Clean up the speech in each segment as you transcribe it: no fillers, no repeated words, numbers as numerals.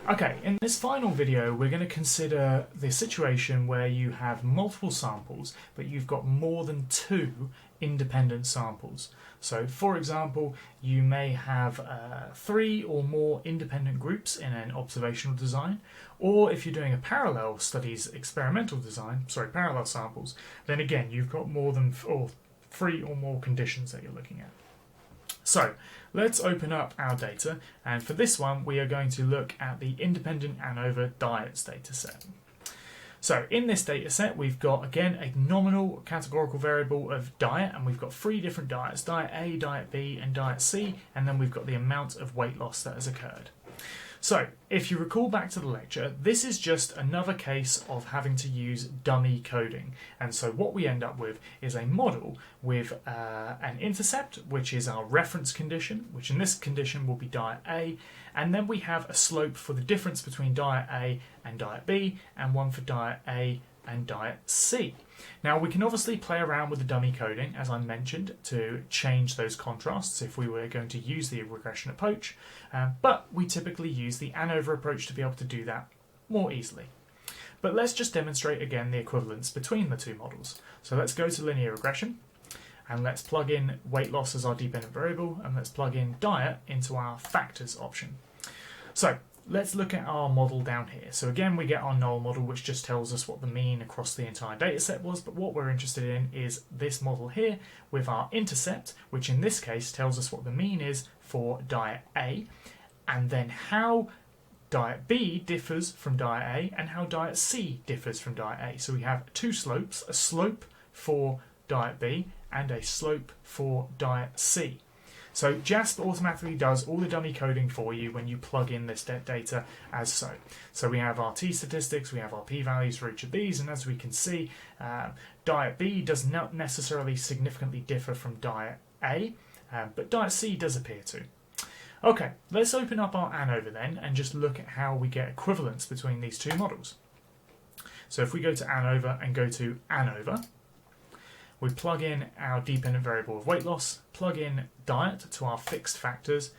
Okay, in this final video we're going to consider the situation where you have multiple samples but you've got more than two independent samples. So for example, you may have three or more independent groups in an observational design, or if you're doing a parallel studies experimental design, parallel samples, then again you've got more than three or more conditions that you're looking at. So let's open up our data, and for this one we are going to look at the independent ANOVA diets dataset. So in this dataset we've got again a nominal categorical variable of diet, and we've got three different diets: diet A, diet B and diet C, and then we've got the amount of weight loss that has occurred. So, if you recall back to the lecture, this is just another case of having to use dummy coding. And so what we end up with is a model with an intercept, which is our reference condition, which in this condition will be diet A, and then we have a slope for the difference between diet A and diet B, and one for diet A and diet C. Now we can obviously play around with the dummy coding, as I mentioned, to change those contrasts if we were going to use the regression approach, but we typically use the ANOVA approach to be able to do that more easily. But let's just demonstrate again the equivalence between the two models. So let's go to linear regression, and let's plug in weight loss as our dependent variable, and let's plug in diet into our factors option. So let's look at our model down here. So again, we get our null model, which just tells us what the mean across the entire data set was, but what we're interested in is this model here with our intercept, which in this case tells us what the mean is for diet A, and then how diet B differs from diet A and how diet C differs from diet A. So we have two slopes, a slope for diet B and a slope for diet C. So JASP automatically does all the dummy coding for you when you plug in this data as so. So we have our t-statistics, we have our p-values for each of these, and as we can see, diet B does not necessarily significantly differ from diet A, but diet C does appear to. Okay, let's open up our ANOVA then and just look at how we get equivalence between these two models. So if we go to ANOVA and go to ANOVA, we plug in our dependent variable of weight loss, plug in diet to our fixed factors,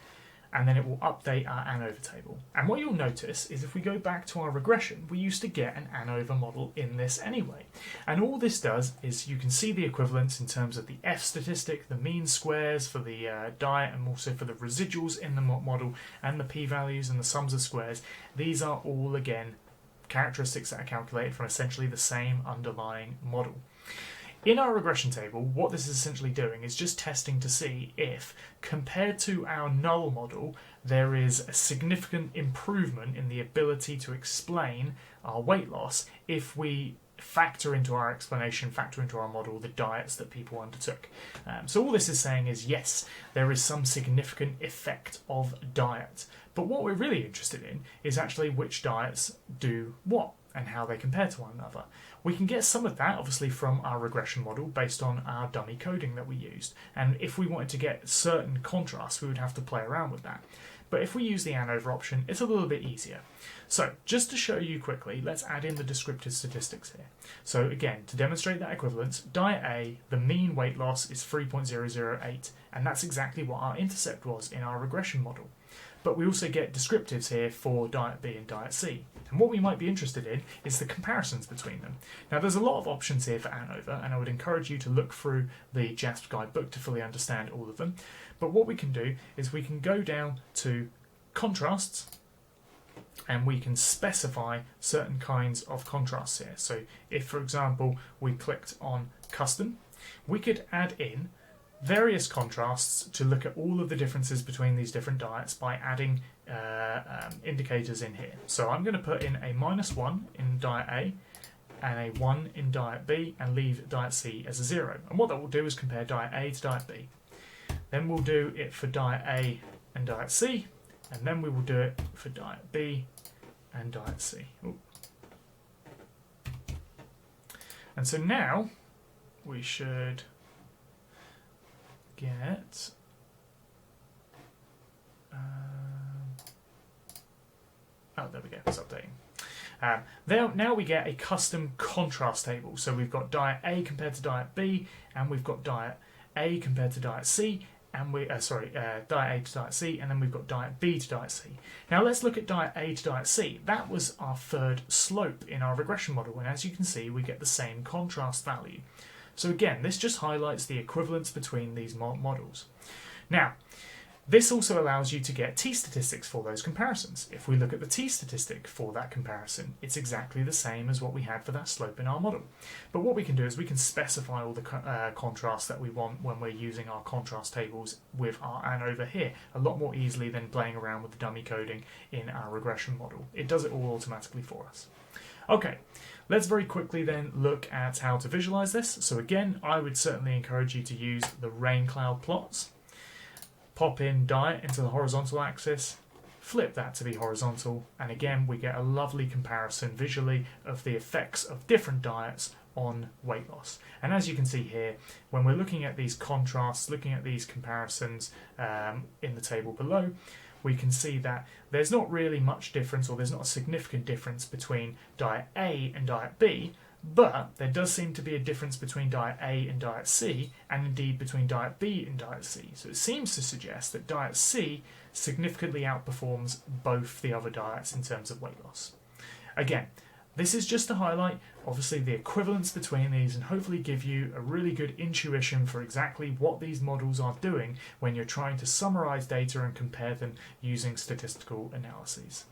and then it will update our ANOVA table. And what you'll notice is if we go back to our regression, we used to get an ANOVA model in this anyway. And all this does is you can see the equivalence in terms of the F statistic, the mean squares for the diet, and also for the residuals in the model, and the p-values and the sums of squares. These are all, again, characteristics that are calculated from essentially the same underlying model. In our regression table, what this is essentially doing is just testing to see if, compared to our null model, there is a significant improvement in the ability to explain our weight loss if we factor into our explanation, factor into our model, the diets that people undertook. So all this is saying is, yes, there is some significant effect of diet. But what we're really interested in is actually which diets do what and how they compare to one another. We can get some of that obviously from our regression model based on our dummy coding that we used, and if we wanted to get certain contrasts we would have to play around with that. But if we use the ANOVA option, it's a little bit easier. So just to show you quickly, let's add in the descriptive statistics here. So again, to demonstrate that equivalence, diet A, the mean weight loss is 3.008, and that's exactly what our intercept was in our regression model. But we also get descriptives here for diet B and diet C. And what we might be interested in is the comparisons between them. Now there's a lot of options here for ANOVA, and I would encourage you to look through the JASP guidebook to fully understand all of them. But what we can do is we can go down to contrasts, and we can specify certain kinds of contrasts here. So if, for example, we clicked on custom, we could add in various contrasts to look at all of the differences between these different diets by adding indicators in here. So I'm going to put in a -1 in diet A and a 1 in diet B and leave diet C as a 0. And what that will do is compare diet A to diet B. Then we'll do it for diet A and diet C, and then we will do it for diet B and diet C. Ooh. And so now we should get oh, there we go, it's updating. Now we get a custom contrast table. So we've got diet A compared to diet B, and we've got diet A compared to diet C, and diet A to diet C, and then we've got diet B to diet C. Now let's look at diet A to diet C. That was our third slope in our regression model, and as you can see, we get the same contrast value. So again, this just highlights the equivalence between these models. Now, this also allows you to get t-statistics for those comparisons. If we look at the t-statistic for that comparison, it's exactly the same as what we had for that slope in our model. But what we can do is we can specify all the contrast that we want when we're using our contrast tables with our ANOVA here, a lot more easily than playing around with the dummy coding in our regression model. It does it all automatically for us. Okay, let's very quickly then look at how to visualize this. So again, I would certainly encourage you to use the rain cloud plots. Pop in diet into the horizontal axis, flip that to be horizontal, and again we get a lovely comparison visually of the effects of different diets on weight loss. And as you can see here, when we're looking at these contrasts, looking at these comparisons in the table below, we can see that there's not really much difference, or there's not a significant difference between diet A and diet B, but there does seem to be a difference between diet A and diet C, and indeed between diet B and diet C. So it seems to suggest that diet C significantly outperforms both the other diets in terms of weight loss. Again, this is just to highlight, obviously, the equivalence between these and hopefully give you a really good intuition for exactly what these models are doing when you're trying to summarize data and compare them using statistical analyses.